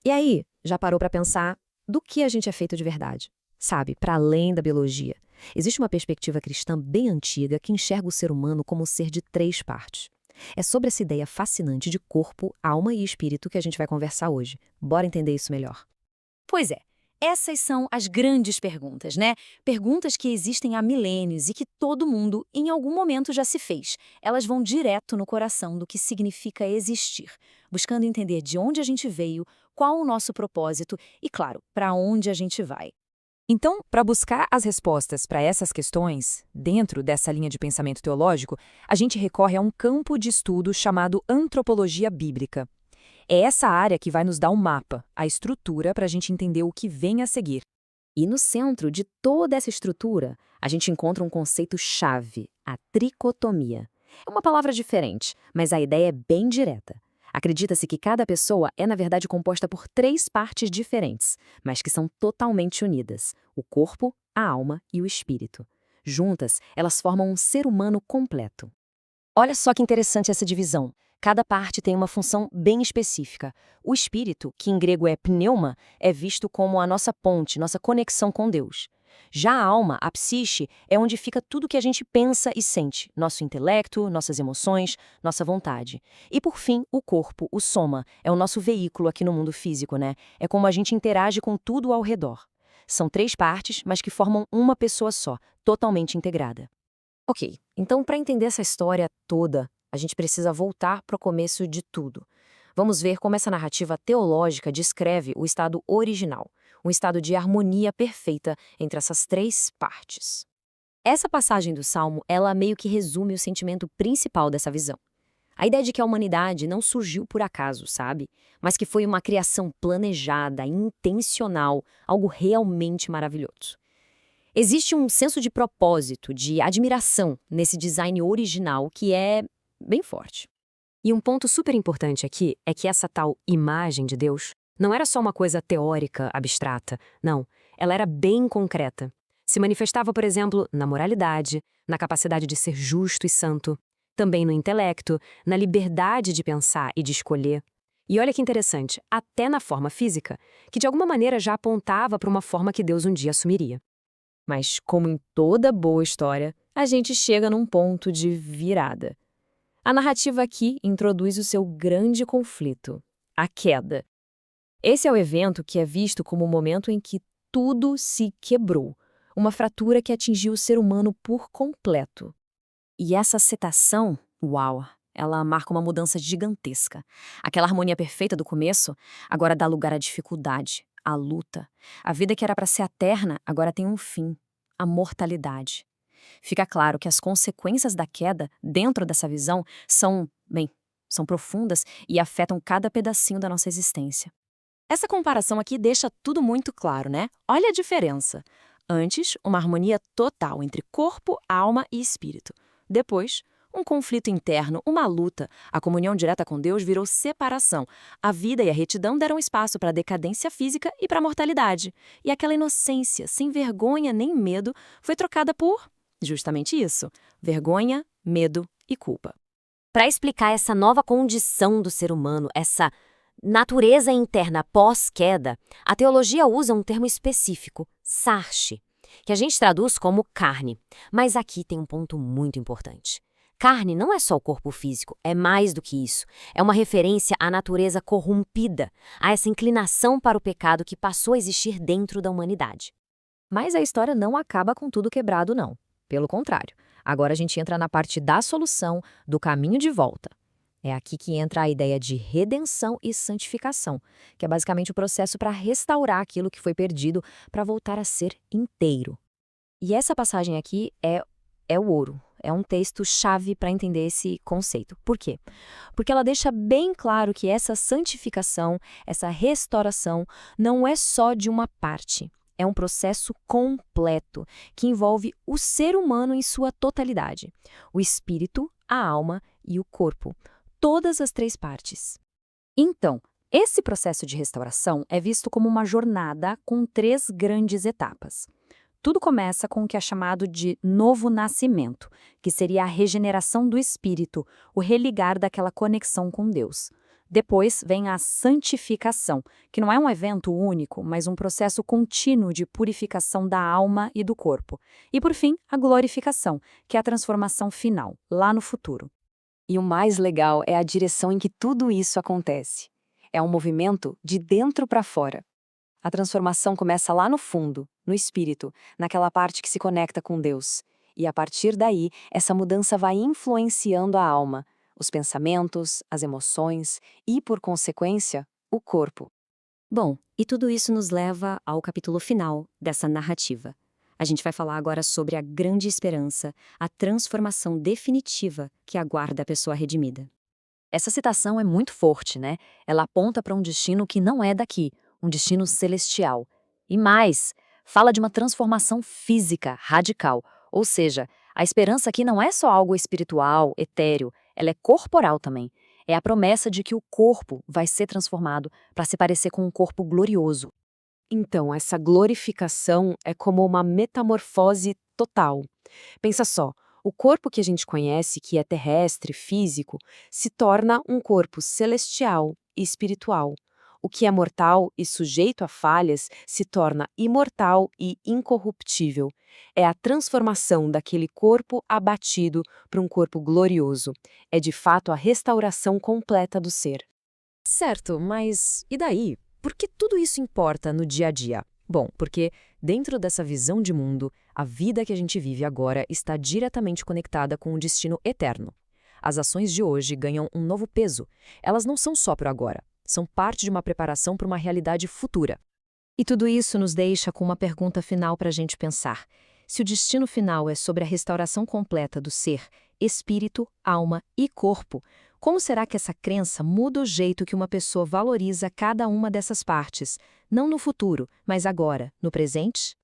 E aí, já parou para pensar do que a gente é feito de verdade? Sabe, para além da biologia. Existe uma perspectiva cristã bem antiga que enxerga o ser humano como um ser de três partes. É sobre essa ideia fascinante de corpo, alma e espírito que a gente vai conversar hoje. Bora entender isso melhor. Pois é, essas são as grandes perguntas, né? Perguntas que existem há milênios e que todo mundo, em algum momento, já se fez. Elas vão direto no coração do que significa existir, buscando entender de onde a gente veio, qual o nosso propósito e, claro, para onde a gente vai. Então, para buscar as respostas para essas questões, dentro dessa linha de pensamento teológico, a gente recorre a um campo de estudo chamado antropologia bíblica. É essa área que vai nos dar um mapa, a estrutura para a gente entender o que vem a seguir. E no centro de toda essa estrutura, a gente encontra um conceito-chave, a tricotomia. É uma palavra diferente, mas a ideia é bem direta. Acredita-se que cada pessoa é, na verdade, composta por três partes diferentes, mas que são totalmente unidas: o corpo, a alma e o espírito. Juntas, elas formam um ser humano completo. Olha só que interessante essa divisão. Cada parte tem uma função bem específica. O espírito, que em grego é pneuma, é visto como a nossa ponte, nossa conexão com Deus. Já a alma, a psiche, é onde fica tudo que a gente pensa e sente, nosso intelecto, nossas emoções, nossa vontade. E por fim, o corpo, o soma, é o nosso veículo aqui no mundo físico, né? É como a gente interage com tudo ao redor. São três partes, mas que formam uma pessoa só, totalmente integrada. Ok, então para entender essa história toda, a gente precisa voltar para o começo de tudo. Vamos ver como essa narrativa teológica descreve o estado original, um estado de harmonia perfeita entre essas três partes. Essa passagem do Salmo, ela meio que resume o sentimento principal dessa visão. A ideia de que a humanidade não surgiu por acaso, sabe? Mas que foi uma criação planejada, intencional, algo realmente maravilhoso. Existe um senso de propósito, de admiração nesse design original que é bem forte. E um ponto super importante aqui é que essa tal imagem de Deus não era só uma coisa teórica, abstrata. Não, ela era bem concreta. Se manifestava, por exemplo, na moralidade, na capacidade de ser justo e santo, também no intelecto, na liberdade de pensar e de escolher. E olha que interessante, até na forma física, que de alguma maneira já apontava para uma forma que Deus um dia assumiria. Mas, como em toda boa história, a gente chega num ponto de virada. A narrativa aqui introduz o seu grande conflito, a queda. Esse é o evento que é visto como o momento em que tudo se quebrou, uma fratura que atingiu o ser humano por completo. E essa setação, uau, ela marca uma mudança gigantesca. Aquela harmonia perfeita do começo agora dá lugar à dificuldade, à luta. A vida que era para ser eterna agora tem um fim, a mortalidade. Fica claro que as consequências da queda, dentro dessa visão, são profundas e afetam cada pedacinho da nossa existência. Essa comparação aqui deixa tudo muito claro, né? Olha a diferença. Antes, uma harmonia total entre corpo, alma e espírito. Depois, um conflito interno, uma luta. A comunhão direta com Deus virou separação. A vida e a retidão deram espaço para a decadência física e para a mortalidade. E aquela inocência, sem vergonha nem medo, foi trocada por justamente isso: vergonha, medo e culpa. Para explicar essa nova condição do ser humano, essa natureza interna pós-queda, a teologia usa um termo específico, sarxe, que a gente traduz como carne. Mas aqui tem um ponto muito importante. Carne não é só o corpo físico, é mais do que isso. É uma referência à natureza corrompida, a essa inclinação para o pecado que passou a existir dentro da humanidade. Mas a história não acaba com tudo quebrado, não. Pelo contrário, agora a gente entra na parte da solução, do caminho de volta. É aqui que entra a ideia de redenção e santificação, que é basicamente o processo para restaurar aquilo que foi perdido para voltar a ser inteiro. E essa passagem aqui é o ouro. É um texto-chave para entender esse conceito. Por quê? Porque ela deixa bem claro que essa santificação, essa restauração, não é só de uma parte. É um processo completo, que envolve o ser humano em sua totalidade. O espírito, a alma e o corpo. Todas as três partes. Então, esse processo de restauração é visto como uma jornada com três grandes etapas. Tudo começa com o que é chamado de novo nascimento, que seria a regeneração do espírito, o religar daquela conexão com Deus. Depois vem a santificação, que não é um evento único, mas um processo contínuo de purificação da alma e do corpo. E, por fim, a glorificação, que é a transformação final, lá no futuro. E o mais legal é a direção em que tudo isso acontece. É um movimento de dentro para fora. A transformação começa lá no fundo, no espírito, naquela parte que se conecta com Deus. E a partir daí, essa mudança vai influenciando a alma, os pensamentos, as emoções e, por consequência, o corpo. Bom, e tudo isso nos leva ao capítulo final dessa narrativa. A gente vai falar agora sobre a grande esperança, a transformação definitiva que aguarda a pessoa redimida. Essa citação é muito forte, né? Ela aponta para um destino que não é daqui, um destino celestial. E mais, fala de uma transformação física radical, ou seja, a esperança aqui não é só algo espiritual, etéreo, ela é corporal também. É a promessa de que o corpo vai ser transformado para se parecer com um corpo glorioso. Então, essa glorificação é como uma metamorfose total. Pensa só, o corpo que a gente conhece, que é terrestre, físico, se torna um corpo celestial e espiritual. O que é mortal e sujeito a falhas se torna imortal e incorruptível. É a transformação daquele corpo abatido para um corpo glorioso. É de fato a restauração completa do ser. Certo, mas e daí? Por que tudo isso importa no dia a dia? Bom, porque dentro dessa visão de mundo, a vida que a gente vive agora está diretamente conectada com o destino eterno. As ações de hoje ganham um novo peso. Elas não são só para o agora. São parte de uma preparação para uma realidade futura. E tudo isso nos deixa com uma pergunta final para a gente pensar. Se o destino final é sobre a restauração completa do ser, espírito, alma e corpo, como será que essa crença muda o jeito que uma pessoa valoriza cada uma dessas partes, não no futuro, mas agora, no presente?